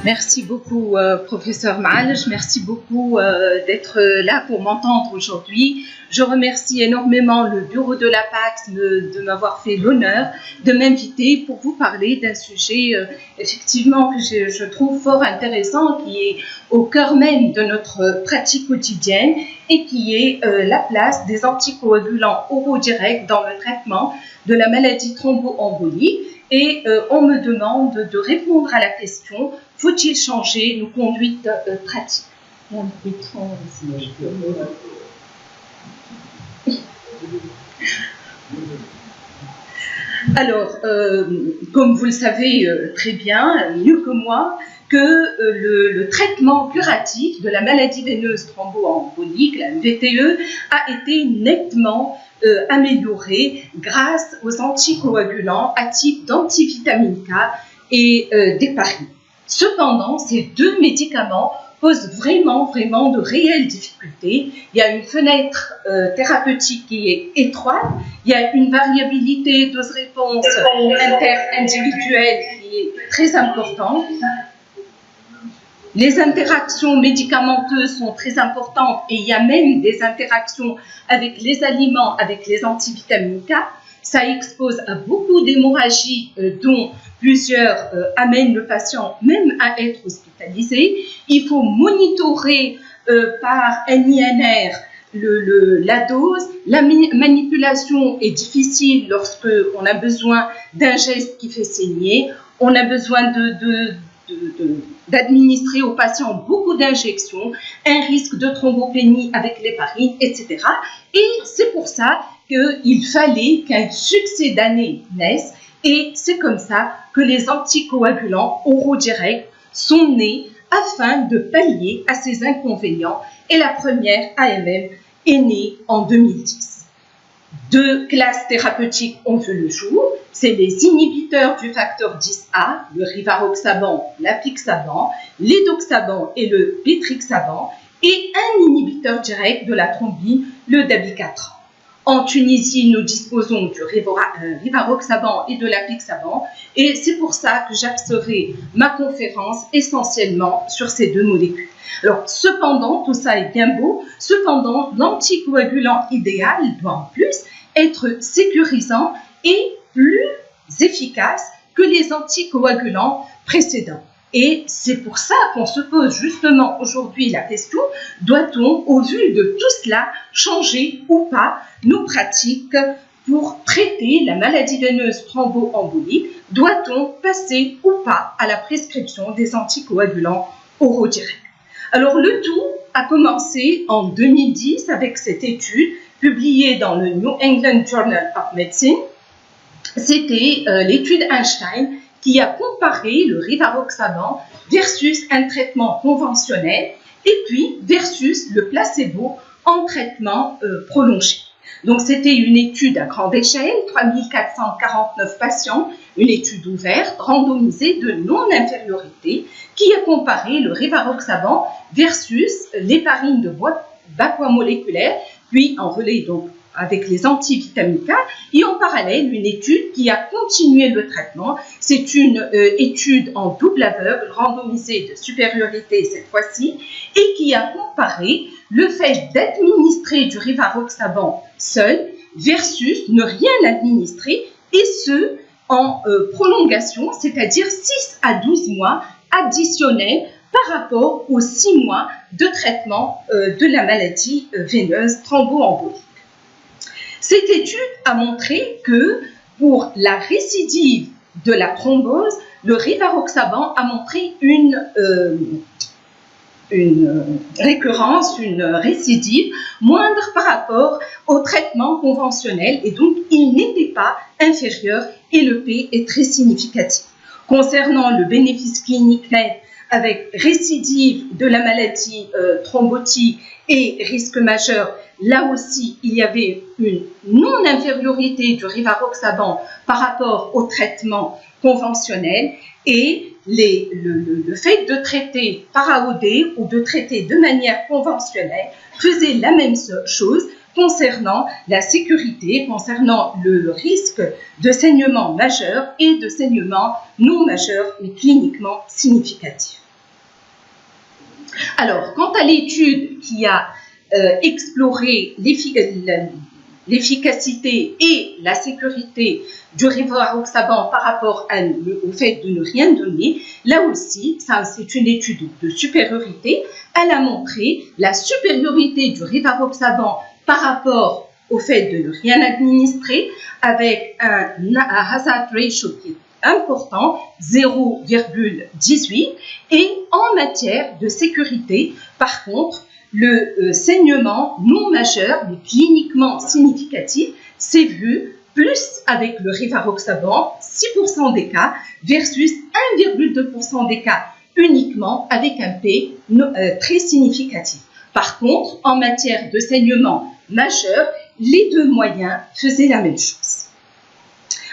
Merci beaucoup, professeur Malj. Merci beaucoup d'être là pour m'entendre aujourd'hui. Je remercie énormément le bureau de la PAX de m'avoir fait l'honneur de m'inviter pour vous parler d'un sujet effectivement que je trouve fort intéressant, qui est au cœur même de notre pratique quotidienne et qui est la place des anticoagulants oraux directs dans le traitement de la maladie thromboembolique. Et on me demande de répondre à la question: faut-il changer nos conduites pratiques? Alors, comme vous le savez très bien, mieux que moi, que le traitement curatif de la maladie veineuse thromboembolique, la VTE, a été nettement amélioré grâce aux anticoagulants à type d'antivitamine K et d'héparine. Cependant, ces deux médicaments posent vraiment de réelles difficultés. Il y a une fenêtre thérapeutique qui est étroite, il y a une variabilité dose-réponse inter-individuelle qui est très importante. Les interactions médicamenteuses sont très importantes et il y a même des interactions avec les aliments, avec les antivitamines K. Ça expose à beaucoup d'hémorragies dont plusieurs amènent le patient même à être hospitalisé. Il faut monitorer par NINR la dose. La manipulation est difficile lorsqu'on a besoin d'un geste qui fait saigner. On a besoin d'administrer aux patients beaucoup d'injections, un risque de thrombopénie avec l'héparine, etc. Et c'est pour ça qu'il fallait qu'un succès d'année naisse, et c'est comme ça que les anticoagulants oraux directs sont nés afin de pallier à ces inconvénients, et la première AMM est née en 2010. Deux classes thérapeutiques ont vu le jour, c'est les inhibiteurs du facteur 10A, le rivaroxaban, l'apixaban, l'édoxaban et le pétrixaban, et un inhibiteur direct de la thrombine, le dabigatran. En Tunisie, nous disposons du rivaroxaban et de l'apixaban, et c'est pour ça que j'axerai ma conférence essentiellement sur ces deux molécules. Alors, cependant, tout ça est bien beau, cependant, l'anticoagulant idéal doit en plus être sécurisant et plus efficace que les anticoagulants précédents. Et c'est pour ça qu'on se pose justement aujourd'hui la question: doit-on, au vu de tout cela, changer ou pas nos pratiques pour traiter la maladie veineuse thromboembolique? Doit-on passer ou pas à la prescription des anticoagulants oraux directs? Alors, le tout a commencé en 2010 avec cette étude publiée dans le New England Journal of Medicine. C'était l'étude Einstein qui a comparé le rivaroxaban versus un traitement conventionnel et puis versus le placebo en traitement prolongé. Donc, c'était une étude à grande échelle, 3449 patients, une étude ouverte, randomisée de non-infériorité, qui a comparé le rivaroxaban versus l'héparine de bas poids moléculaire, puis en relais donc avec les antivitamines K, et en parallèle une étude qui a continué le traitement. C'est une étude en double aveugle, randomisée de supériorité cette fois-ci, et qui a comparé le fait d'administrer du rivaroxaban seul versus ne rien administrer, et ce en prolongation, c'est-à-dire 6 à 12 mois additionnels par rapport aux 6 mois de traitement de la maladie veineuse thromboembolique. Cette étude a montré que pour la récidive de la thrombose, le rivaroxaban a montré une récurrence, une récidive moindre par rapport au traitement conventionnel, et donc il n'était pas inférieur, et le P est très significatif. Concernant le bénéfice clinique net avec récidive de la maladie thrombotique et risque majeur, là aussi, il y avait une non-infériorité du rivaroxaban par rapport au traitement conventionnel, et le fait de traiter par AOD ou de traiter de manière conventionnelle faisait la même chose concernant la sécurité, concernant le risque de saignement majeur et de saignement non majeur, mais cliniquement significatif. Alors, quant à l'étude qui a exploré l'efficacité et la sécurité du rivaroxaban par rapport au fait de ne rien donner, là aussi, c'est une étude de supériorité. Elle a montré la supériorité du rivaroxaban par rapport au fait de ne rien administrer avec un hazard ratio qui est important, 0,18, et en matière de sécurité, par contre, le saignement non majeur, mais cliniquement significatif, s'est vu plus avec le rivaroxaban, 6% des cas, versus 1,2% des cas uniquement avec un P très significatif. Par contre, en matière de saignement majeur, les deux moyens faisaient la même chose.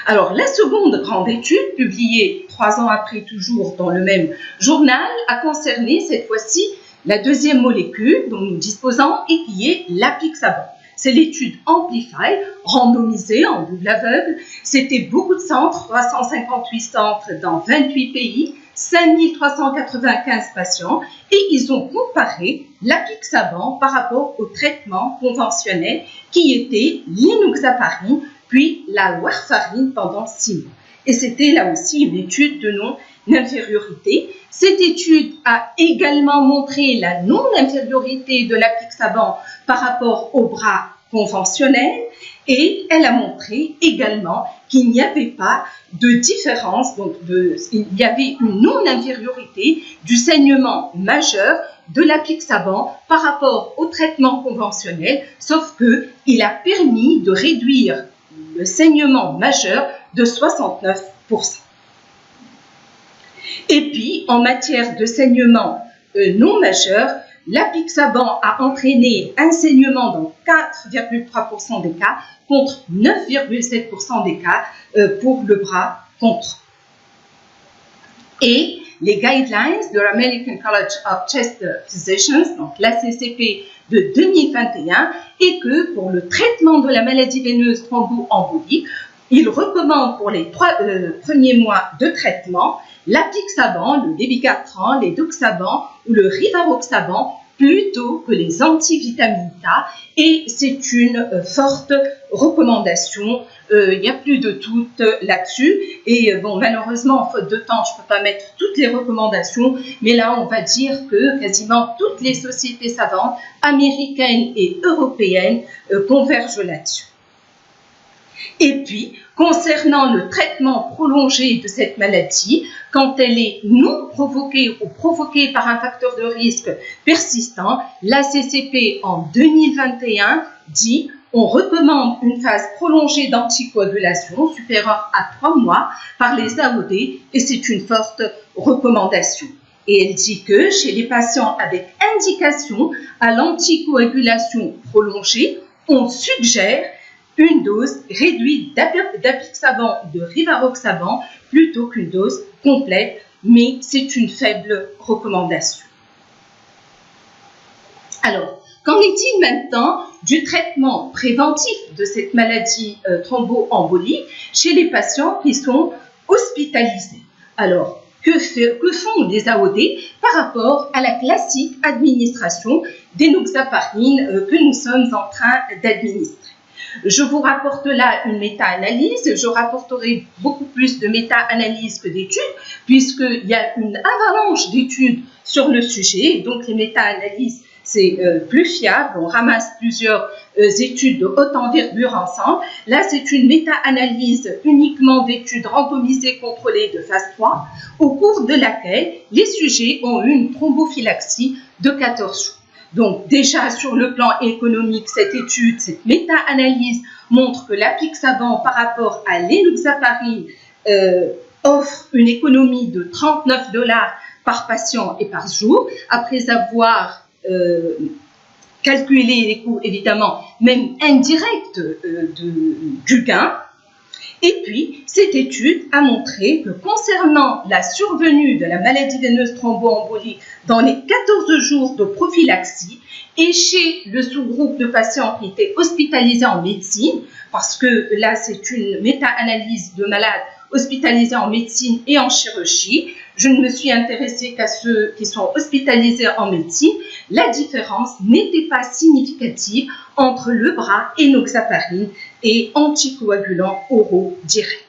Alors, la seconde grande étude, publiée 3 ans après, toujours dans le même journal, a concerné cette fois-ci la deuxième molécule dont nous disposons et qui est l'apixaban. C'est l'étude Amplify, randomisée en double aveugle. C'était beaucoup de centres, 358 centres dans 28 pays, 5395 patients, et ils ont comparé l'apixaban par rapport au traitement conventionnel qui était l'inoxaparine puis la warfarine pendant 6 mois. Et c'était là aussi une étude de non-infériorité. Cette étude a également montré la non-infériorité de l'apixaban par rapport au bras conventionnel et elle a montré également qu'il n'y avait pas de différence, donc il y avait une non-infériorité du saignement majeur de l'apixaban par rapport au traitement conventionnel, sauf qu'il a permis de réduire le saignement majeur de 69%. Et puis, en matière de saignement non majeur, l'apixaban a entraîné un saignement dans 4,3% des cas contre 9,7% des cas pour le bras contre. Et les guidelines de l'American College of Chest Physicians, donc l'ACCP de 2021, et que pour le traitement de la maladie veineuse thromboembolique, il recommande pour les 3 premiers mois de traitement l'apixaban, le lévigatran, l'édoxaban ou le rivaroxaban plutôt que les antivitamines A, et c'est une forte recommandation. Il n'y a plus de doute là-dessus. Et bon, malheureusement, faute de temps, je ne peux pas mettre toutes les recommandations, mais là, on va dire que quasiment toutes les sociétés savantes, américaines et européennes, convergent là-dessus. Et puis, concernant le traitement prolongé de cette maladie, quand elle est non provoquée ou provoquée par un facteur de risque persistant, l'ACCP en 2021 dit on recommande une phase prolongée d'anticoagulation supérieure à 3 mois par les AOD et c'est une forte recommandation. Et elle dit que chez les patients avec indication à l'anticoagulation prolongée, on suggère une dose réduite d'apixaban ou de rivaroxaban plutôt qu'une dose complète, mais c'est une faible recommandation. Alors, qu'en est-il maintenant du traitement préventif de cette maladie thromboembolique chez les patients qui sont hospitalisés? Alors, que font les AOD par rapport à la classique administration d'enoxaparine que nous sommes en train d'administrer? Je vous rapporte là une méta-analyse. Je rapporterai beaucoup plus de méta-analyses que d'études, puisqu'il y a une avalanche d'études sur le sujet. Donc, les méta-analyses, c'est plus fiable. On ramasse plusieurs études de haute envergure ensemble. Là, c'est une méta-analyse uniquement d'études randomisées contrôlées de phase 3, au cours de laquelle les sujets ont eu une thrombophylaxie de 14 jours. Donc, déjà, sur le plan économique, cette étude, cette méta-analyse montre que l'apixaban par rapport à l'enoxaparine offre une économie de $39 par patient et par jour, après avoir calculé les coûts, évidemment, même indirects du gain. Et puis, cette étude a montré que concernant la survenue de la maladie veineuse thromboembolique dans les 14 jours de prophylaxie et chez le sous-groupe de patients qui étaient hospitalisés en médecine, parce que là, c'est une méta-analyse de malades hospitalisés en médecine et en chirurgie. Je ne me suis intéressée qu'à ceux qui sont hospitalisés en médecine. La différence n'était pas significative entre le bras enoxaparine et anticoagulants oraux directs.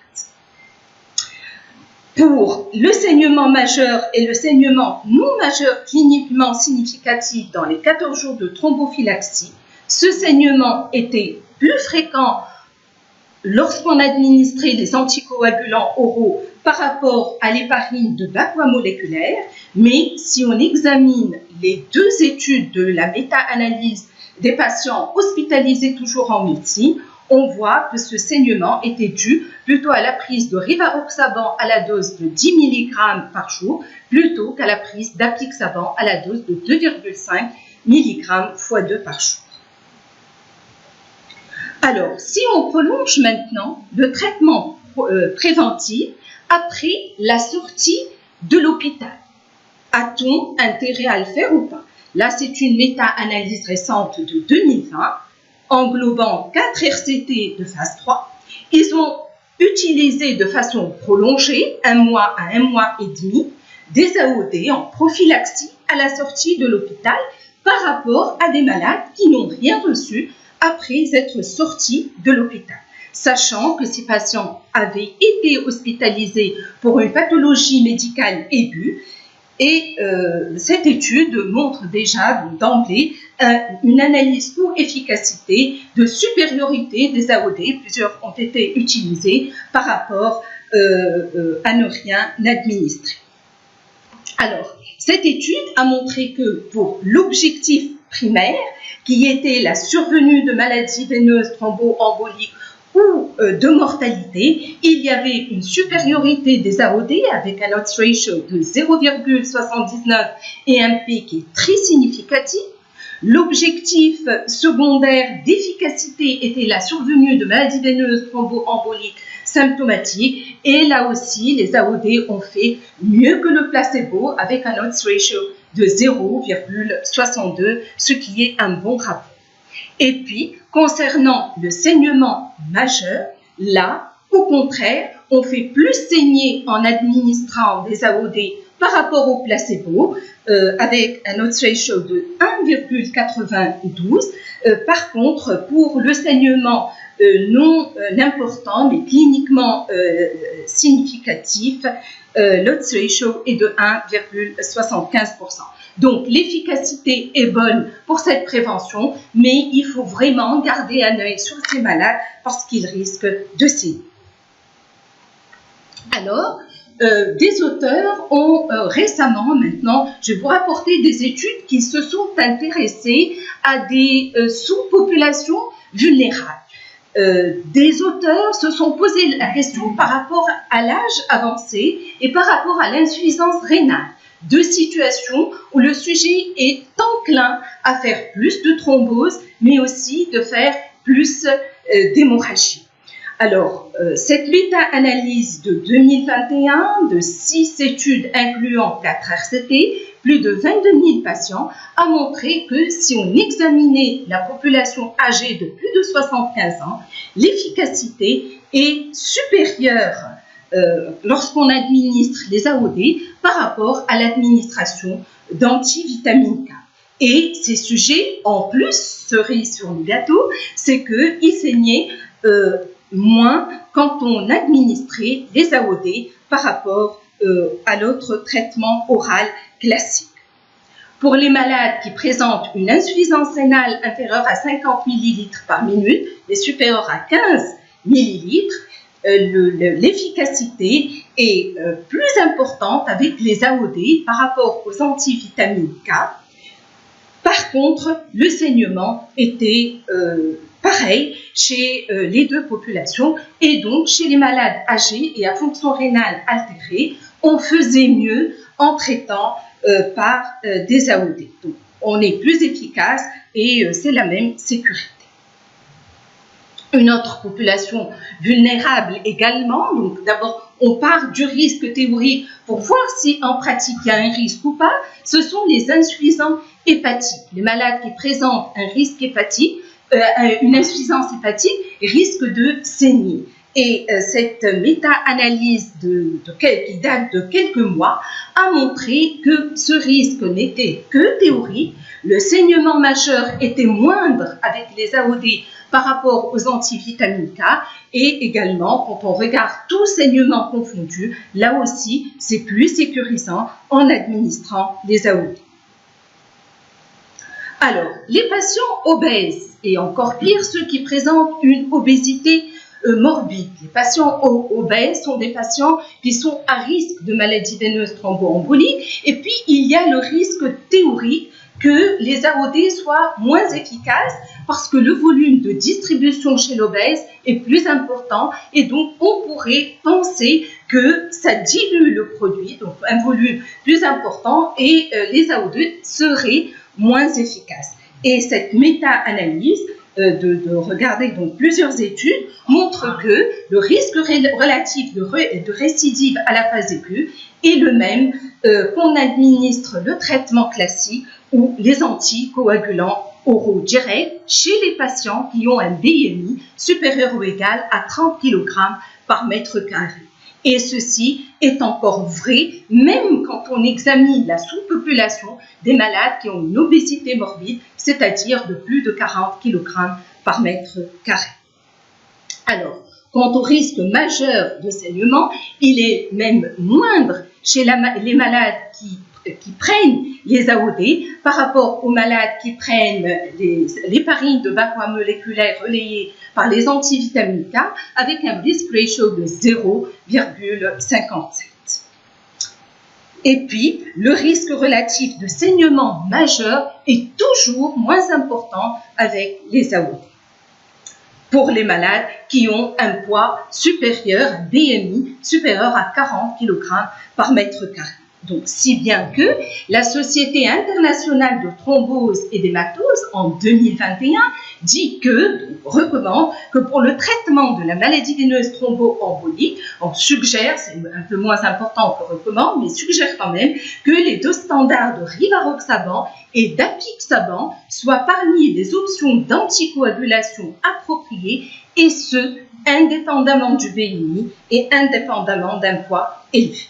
Pour le saignement majeur et le saignement non majeur cliniquement significatif dans les 14 jours de thrombophylaxie, ce saignement était plus fréquent lorsqu'on administrait des anticoagulants oraux par rapport à l'héparine de bas poids moléculaire, mais si on examine les deux études de la méta-analyse des patients hospitalisés toujours en médecine, on voit que ce saignement était dû plutôt à la prise de rivaroxaban à la dose de 10 mg par jour, plutôt qu'à la prise d'apixaban à la dose de 2,5 mg x 2 par jour. Alors, si on prolonge maintenant le traitement préventif après la sortie de l'hôpital, a-t-on intérêt à le faire ou pas? Là, c'est une méta-analyse récente de 2020, englobant 4 RCT de phase 3. Ils ont utilisé de façon prolongée, 1 mois à 1 mois et demi, des AOD en prophylaxie à la sortie de l'hôpital par rapport à des malades qui n'ont rien reçu après être sortis de l'hôpital. Sachant que ces patients avaient été hospitalisés pour une pathologie médicale aiguë, et cette étude montre déjà d'emblée une analyse pour efficacité de supériorité des AOD. Plusieurs ont été utilisés par rapport à ne rien administrer. Alors, cette étude a montré que pour l'objectif primaire, qui était la survenue de maladies veineuses thromboemboliques ou de mortalité, il y avait une supériorité des AOD avec un odds ratio de 0,79 et un P qui est très significatif. L'objectif secondaire d'efficacité était la survenue de maladies veineuses thromboemboliques symptomatiques, et là aussi les AOD ont fait mieux que le placebo avec un odds ratio de 0,62, ce qui est un bon rapport. Et puis, concernant le saignement majeur, là, au contraire, on fait plus saigner en administrant des AOD par rapport au placebo, avec un odds ratio de 1,92. Par contre, pour le saignement non important, mais cliniquement significatif, l'odds ratio est de 1,75%. Donc, l'efficacité est bonne pour cette prévention, mais il faut vraiment garder un œil sur ces malades parce qu'ils risquent de saigner. Alors, des auteurs ont récemment, maintenant, je vais vous rapporter des études qui se sont intéressées à des sous-populations vulnérables. Des auteurs se sont posé la question par rapport à l'âge avancé et par rapport à l'insuffisance rénale. Deux situations où le sujet est enclin à faire plus de thrombose, mais aussi de faire plus d'hémorragie. Alors, cette méta-analyse de 2021, de 6 études incluant 4 RCT, plus de 22 000 patients, a montré que si on examinait la population âgée de plus de 75 ans, l'efficacité est supérieure lorsqu'on administre les AOD par rapport à l'administration d'antivitamine K. Et ces sujets, en plus, cerise sur le gâteau, c'est qu'ils saignaient moins quand on administrait les AOD par rapport à l'autre traitement oral classique. Pour les malades qui présentent une insuffisance rénale inférieure à 50 ml par minute et supérieure à 15 ml, l'efficacité est plus importante avec les AOD par rapport aux antivitamines K. Par contre, le saignement était pareil chez les deux populations, et donc chez les malades âgés et à fonction rénale altérée, on faisait mieux en traitant par des AOD. Donc, on est plus efficace et c'est la même sécurité. Une autre population vulnérable également, donc d'abord on part du risque théorique pour voir si en pratique il y a un risque ou pas, ce sont les insuffisants hépatiques. Les malades qui présentent un risque hépatique, une insuffisance hépatique risquent de saigner. Et cette méta-analyse qui date de quelques mois a montré que ce risque n'était que théorique. Le saignement majeur était moindre avec les AOD par rapport aux antivitamines K, et également, quand on regarde tout saignement confondu, là aussi, c'est plus sécurisant en administrant les AOD. Alors, les patients obèses, et encore pire, ceux qui présentent une obésité morbide. Les patients obèses sont des patients qui sont à risque de maladie veineuse thromboembolique, et puis il y a le risque théorique que les AOD soient moins efficaces parce que le volume de distribution chez l'obèse est plus important, et donc on pourrait penser que ça dilue le produit, donc un volume plus important, et les AOD seraient moins efficaces. Et cette méta-analyse de regarder donc plusieurs études montre que le risque relatif de récidive à la phase aiguë est le même qu'on administre le traitement classique ou les anticoagulants oraux directs chez les patients qui ont un BMI supérieur ou égal à 30 kg par mètre carré. Et ceci est encore vrai même quand on examine la sous-population des malades qui ont une obésité morbide, c'est-à-dire de plus de 40 kg par mètre carré. Alors, quant au risque majeur de saignement, il est même moindre chez les malades qui prennent les AOD par rapport aux malades qui prennent l'héparine de bas poids moléculaire relayée par les antivitamines K avec un risk ratio de 0,57. Et puis, le risque relatif de saignement majeur est toujours moins important avec les AOD pour les malades qui ont un poids supérieur, BMI supérieur à 40 kg par mètre carré. Donc, si bien que la Société internationale de thrombose et d'hématose, en 2021, recommande que pour le traitement de la maladie veineuse thromboembolique, on suggère, c'est un peu moins important que recommande, mais suggère quand même que les deux standards de rivaroxaban et d'apixaban soient parmi les options d'anticoagulation appropriées, et ce, indépendamment du BMI et indépendamment d'un poids élevé.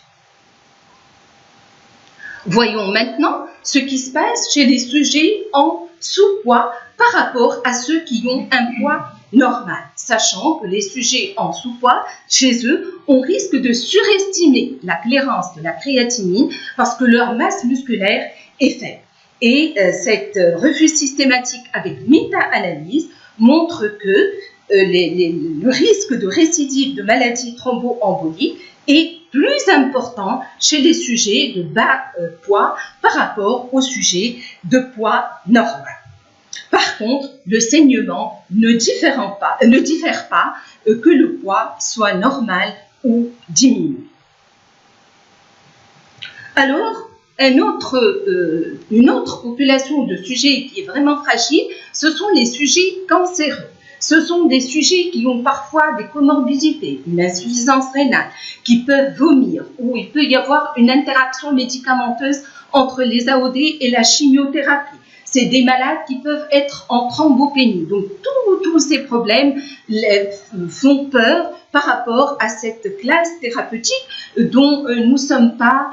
Voyons maintenant ce qui se passe chez les sujets en sous-poids par rapport à ceux qui ont un poids normal, sachant que les sujets en sous-poids, chez eux, on risque de surestimer la clairance de la créatinine parce que leur masse musculaire est faible. Et cette revue systématique avec méta-analyse montre que le risque de récidive de maladie thromboembolique est plus important chez les sujets de bas poids par rapport aux sujets de poids normal. Par contre, le saignement ne diffère pas que le poids soit normal ou diminué. Alors, une autre population de sujets qui est vraiment fragile, ce sont les sujets cancéreux. Ce sont des sujets qui ont parfois des comorbidités, une insuffisance rénale, qui peuvent vomir, ou il peut y avoir une interaction médicamenteuse entre les AOD et la chimiothérapie. C'est des malades qui peuvent être en thrombopénie. Donc, tous ces problèmes font peur par rapport à cette classe thérapeutique dont nous ne sommes pas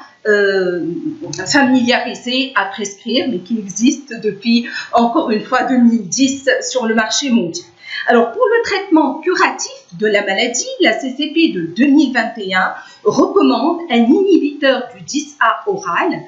familiarisés à prescrire, mais qui existe depuis, encore une fois, 2010 sur le marché mondial. Alors, pour le traitement curatif de la maladie, la CCP de 2021 recommande un inhibiteur du 10A oral,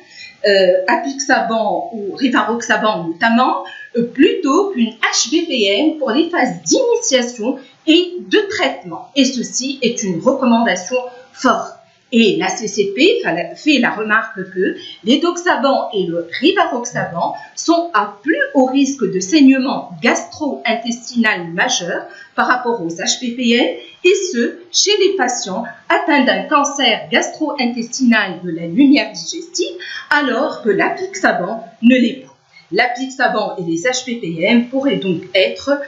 apixaban ou rivaroxaban notamment, plutôt qu'une HBPM pour les phases d'initiation et de traitement. Et ceci est une recommandation forte. Et la CCP fait la remarque que l'édoxaban et le rivaroxaban sont à plus haut risque de saignement gastro-intestinal majeur par rapport aux HPPM, et ce, chez les patients atteints d'un cancer gastro-intestinal de la lumière digestive, alors que l'apixaban ne l'est pas. L'apixaban et les HPPM pourraient donc être,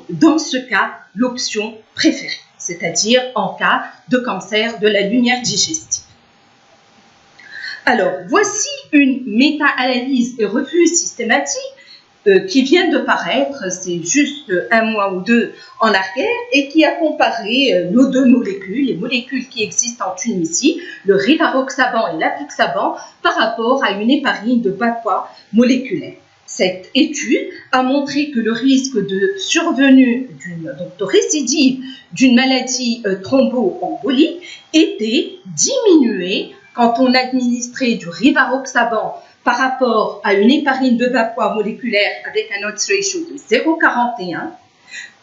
dans ce cas, l'option préférée, c'est-à-dire en cas de cancer de la lumière digestive. Alors, voici une méta-analyse et revue systématique qui vient de paraître, c'est juste un mois ou deux en arrière, et qui a comparé nos deux molécules, les molécules qui existent en Tunisie, le rivaroxaban et l'apixaban, par rapport à une héparine de bas poids moléculaire. Cette étude a montré que le risque de survenue, de récidive d'une maladie thromboembolique était diminué quand on administrait du rivaroxaban par rapport à une héparine de bas poids moléculaire avec un odds ratio de 0,41,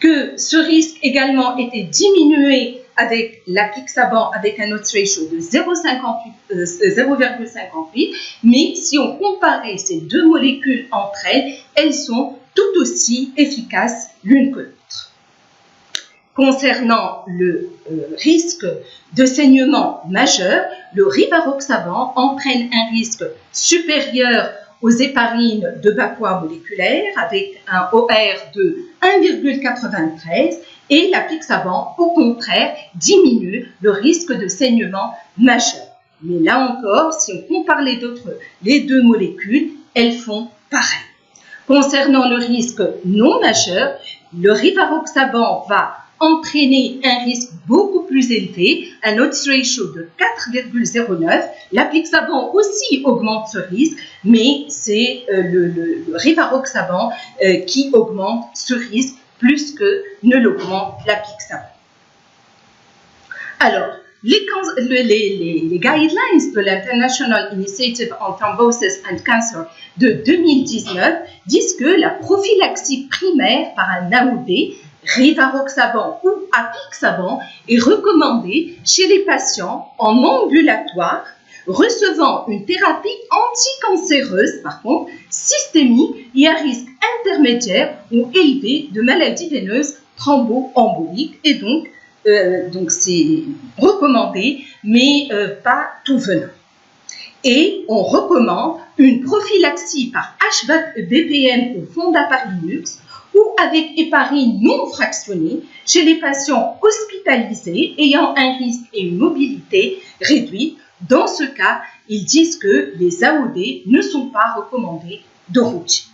que ce risque également était diminué avec l'apixaban avec un odds ratio de 0,58, mais si on comparait ces deux molécules entre elles, elles sont tout aussi efficaces l'une que l'autre. Concernant le risque de saignement majeur, le rivaroxaban entraîne un risque supérieur aux héparines de bas poids moléculaire avec un OR de 1,93 et l'apixaban, au contraire, diminue le risque de saignement majeur. Mais là encore, si on compare les deux molécules, elles font pareil. Concernant le risque non majeur, le rivaroxaban va entraîner un risque beaucoup plus élevé, un odds ratio de 4,09. L'apixaban aussi augmente ce risque, mais c'est le rivaroxaban qui augmente ce risque plus que ne l'augmente l'apixaban. Alors, les guidelines de l'International Initiative on Thrombosis and Cancer de 2019 disent que la prophylaxie primaire par un AOD, rivaroxaban ou apixaban, est recommandée chez les patients en ambulatoire recevant une thérapie anticancéreuse, par contre, systémique et à risque intermédiaire ou élevé de maladies veineuses thromboemboliques. Et donc c'est recommandé, mais pas tout venant. Et on recommande une prophylaxie par HBPM au fond d'appareillus ou avec héparine non fractionnée chez les patients hospitalisés ayant un risque et une mobilité réduite. Dans ce cas, ils disent que les AOD ne sont pas recommandés de routine.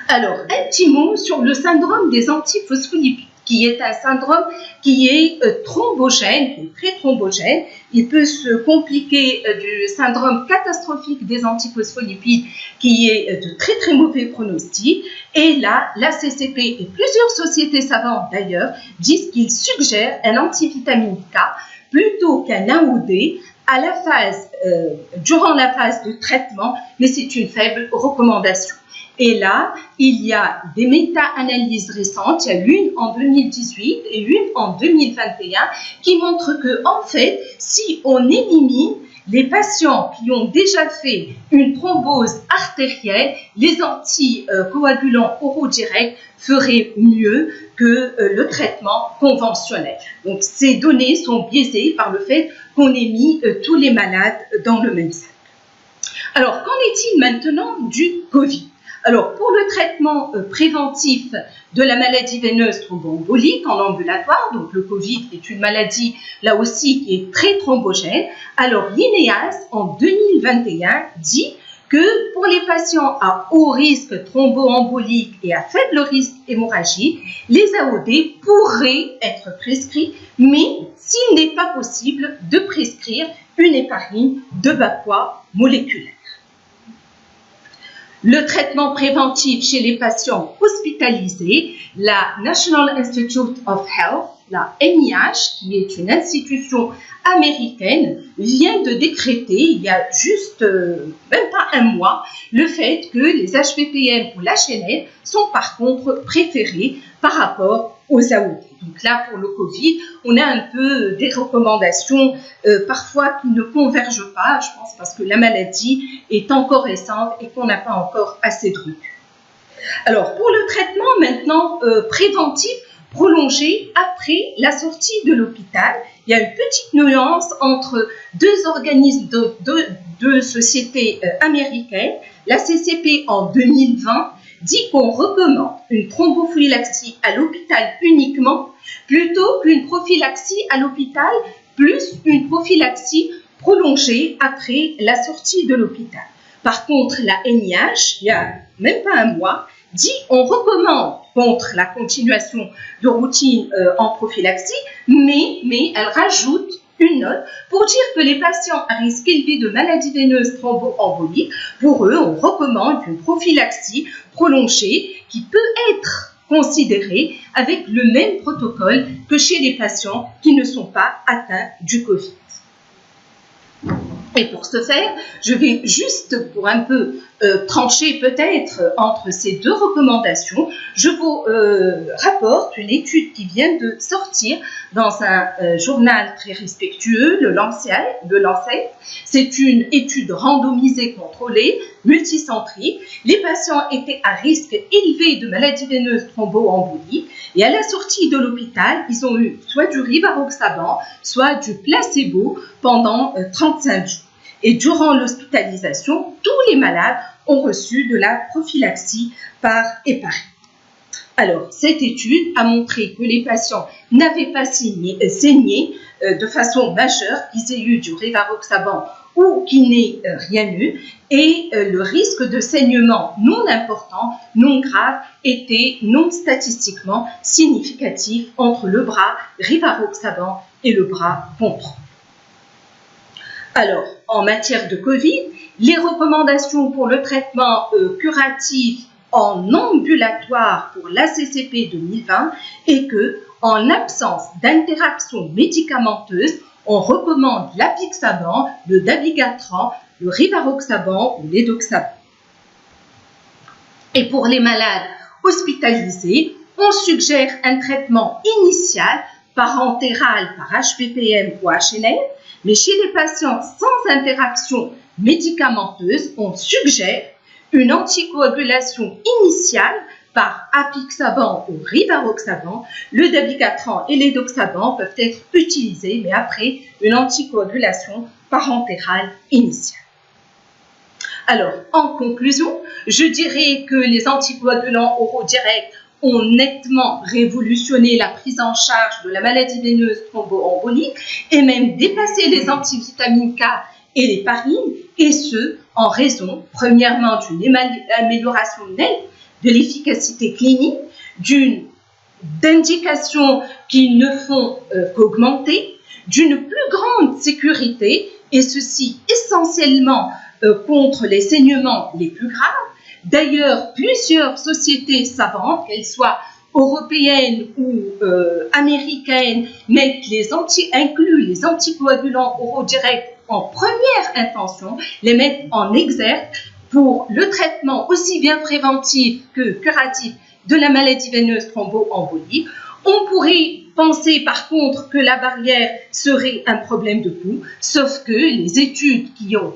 Alors, un petit mot sur le syndrome des antiphospholipides, qui est un syndrome qui est thrombogène, qui est très thrombogène. Il peut se compliquer du syndrome catastrophique des antiphospholipides, qui est de très très mauvais pronostic. Et là, la CCP et plusieurs sociétés savantes d'ailleurs disent qu'ils suggèrent un antivitamine K plutôt qu'un AOD à la phase, durant la phase de traitement, mais c'est une faible recommandation. Et là, il y a des méta-analyses récentes, il y a une en 2018 et une en 2021 qui montrent que, en fait, si on élimine les patients qui ont déjà fait une thrombose artérielle, les anticoagulants oraux directs feraient mieux que le traitement conventionnel. Donc, ces données sont biaisées par le fait qu'on ait mis tous les malades dans le même sac. Alors, qu'en est-il maintenant du Covid ? Alors, pour le traitement préventif de la maladie veineuse thromboembolique en ambulatoire, donc le Covid est une maladie là aussi qui est très thrombogène, alors l'INEAS en 2021 dit que pour les patients à haut risque thromboembolique et à faible risque hémorragique, les AOD pourraient être prescrits, mais s'il n'est pas possible de prescrire une héparine de bas poids moléculaire. Le traitement préventif chez les patients hospitalisés, la National Institute of Health, la NIH, qui est une institution américaine, vient de décréter, il y a juste même pas un mois, le fait que les HPPM ou l'HLN sont par contre préférés par rapport aux AOD. Donc là, pour le Covid, on a un peu des recommandations parfois qui ne convergent pas, je pense, parce que la maladie est encore récente et qu'on n'a pas encore assez de recul. Alors, pour le traitement maintenant préventif prolongé après la sortie de l'hôpital, il y a une petite nuance entre deux organismes, deux sociétés américaines. La CCP en 2020 dit qu'on recommande une thrombophylaxie à l'hôpital uniquement plutôt qu'une prophylaxie à l'hôpital plus une prophylaxie prolongée après la sortie de l'hôpital. Par contre, la NIH, il n'y a même pas un mois, dit on recommande contre la continuation de routine en prophylaxie, mais elle rajoute une note pour dire que les patients à risque élevé de maladies veineuses thromboemboliques, pour eux, on recommande une prophylaxie prolongée qui peut être considérée avec le même protocole que chez les patients qui ne sont pas atteints du Covid. Et pour ce faire, je vais juste pour un peu trancher peut-être entre ces deux recommandations, je vous rapporte une étude qui vient de sortir dans un journal très respectueux, le Lancet. C'est une étude randomisée contrôlée, multicentrique. Les patients étaient à risque élevé de maladies veineuses thromboemboliques et à la sortie de l'hôpital, ils ont eu soit du rivaroxaban, soit du placebo pendant 35 jours. Et durant l'hospitalisation, tous les malades ont reçu de la prophylaxie par héparine. Alors, cette étude a montré que les patients n'avaient pas saigné de façon majeure, qu'ils aient eu du rivaroxaban ou qu'ils n'aient rien eu, et le risque de saignement non important, non grave, était non statistiquement significatif entre le bras rivaroxaban et le bras contrôle. Alors, en matière de Covid, les recommandations pour le traitement curatif en ambulatoire pour l'ACCP 2020 est que, en l'absence d'interaction médicamenteuse, on recommande l'apixaban, le dabigatran, le rivaroxaban ou l'édoxaban. Et pour les malades hospitalisés, on suggère un traitement initial parentéral par HPPM ou HNL, mais chez les patients sans interaction médicamenteuse, on suggère une anticoagulation initiale par apixaban ou rivaroxaban. Le dabigatran et l'édoxaban peuvent être utilisés, mais après une anticoagulation parentérale initiale. Alors, en conclusion, je dirais que les anticoagulants oraux directs ont nettement révolutionné la prise en charge de la maladie veineuse thromboembolique et même dépassé les antivitamines K et l'héparine, et ce, en raison, premièrement, d'une amélioration nette de l'efficacité clinique, d'indications qui ne font qu'augmenter, d'une plus grande sécurité, et ceci essentiellement contre les saignements les plus graves. D'ailleurs, plusieurs sociétés savantes, qu'elles soient européennes ou américaines, incluent les anticoagulants oraux directs en première intention, les mettent en exergue pour le traitement aussi bien préventif que curatif de la maladie veineuse thromboembolique. On pourrait penser par contre que la barrière serait un problème de coût, sauf que les études qui ont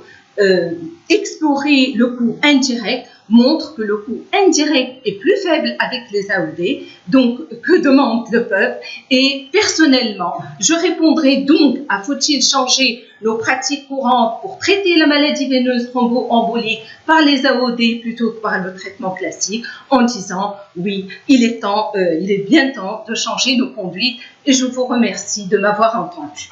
exploré le coût indirect montrent que le coût indirect est plus faible avec les AOD, donc que demande le peuple. Et personnellement, je répondrai donc à faut-il changer nos pratiques courantes pour traiter la maladie veineuse thromboembolique par les AOD plutôt que par le traitement classique, en disant oui, il est bien temps de changer nos conduites, et je vous remercie de m'avoir entendu.